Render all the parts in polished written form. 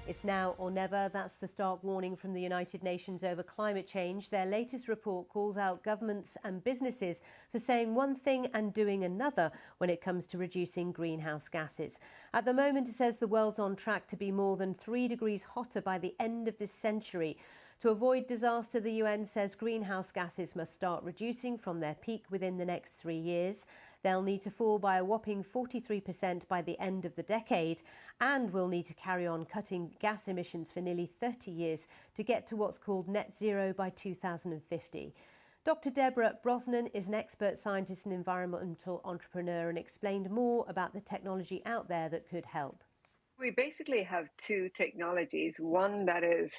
It's now or never. That's the stark warning from the United Nations over climate change. Their latest report calls out governments and businesses for saying one thing and doing another when it comes to reducing greenhouse gases. At the moment, it says the world's on track to be more than 3 degrees hotter by the end of this century. To avoid disaster, the UN says greenhouse gases must start reducing from their peak within the next 3 years. They'll need to fall by a whopping 43% by the end of the decade, and will need to carry on cutting gas emissions for nearly 30 years to get to what's called net zero by 2050. Dr. Deborah Brosnan is an expert scientist and environmental entrepreneur and explained more about the technology out there that could help. We basically have two technologies, one that is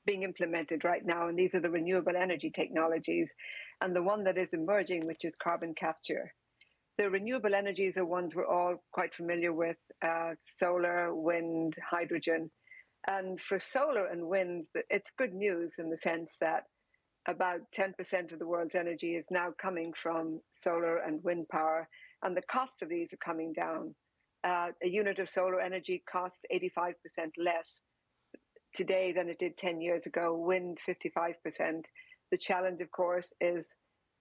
being implemented right now, and these are the renewable energy technologies, and the one that is emerging, which is carbon capture. The renewable energies are ones we're all quite familiar with, solar, wind, hydrogen. And for solar and wind, it's good news in the sense that about 10% of the world's energy is now coming from solar and wind power, and the costs of these are coming down. A unit of solar energy costs 85% less today than it did 10 years ago, wind 55%. The challenge, of course, is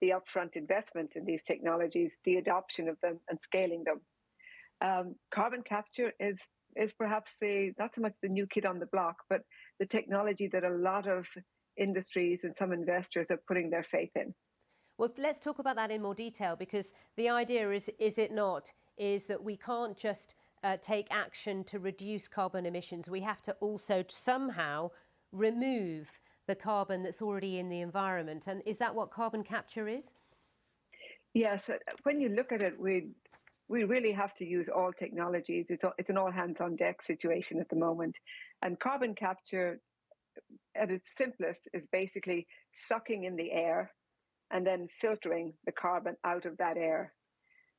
the upfront investment in these technologies, the adoption of them and scaling them. Carbon capture is perhaps not so much the new kid on the block, but the technology that a lot of industries and some investors are putting their faith in. Well, let's talk about that in more detail, because the idea is it not, is that we can't just take action to reduce carbon emissions. We have to also somehow remove the carbon that's already in the environment. And is that what carbon capture is? Yes, when you look at it, we really have to use all technologies. It's an all hands on deck situation at the moment. And carbon capture, at its simplest, is basically sucking in the air and then filtering the carbon out of that air.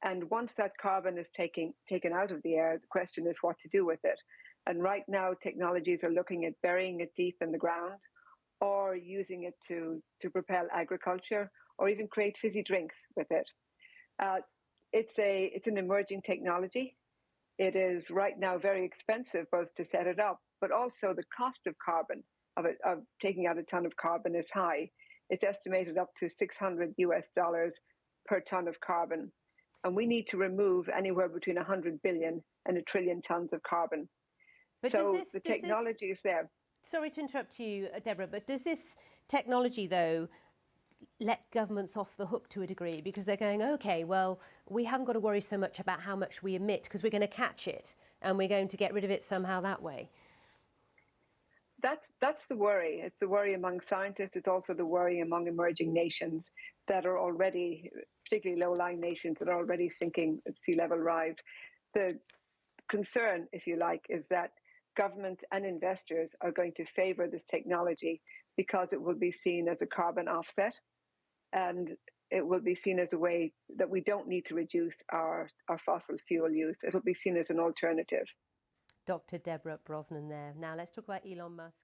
And once that carbon is taken out of the air, the question is what to do with it. And right now, technologies are looking at burying it deep in the ground, or using it to propel agriculture, or even create fizzy drinks with it. It's an emerging technology. It is right now very expensive both to set it up, but also the cost of carbon, of taking out a ton of carbon, is high. It's estimated up to $600 per ton of carbon. And we need to remove anywhere between 100 billion and 1 trillion tons of carbon. But so the technology is there. Sorry to interrupt you, Deborah, but does this technology, though, let governments off the hook to a degree? Because they're going, OK, well, we haven't got to worry so much about how much we emit because we're going to catch it and we're going to get rid of it somehow that way. That's the worry. It's the worry among scientists. It's also the worry among emerging nations that are already, particularly low-lying nations, that are already sinking at sea level rise. The concern, if you like, is that government and investors are going to favor this technology because it will be seen as a carbon offset, and it will be seen as a way that we don't need to reduce our fossil fuel use. It'll be seen as an alternative. Dr. Deborah Brosnan there. Now let's talk about Elon Musk.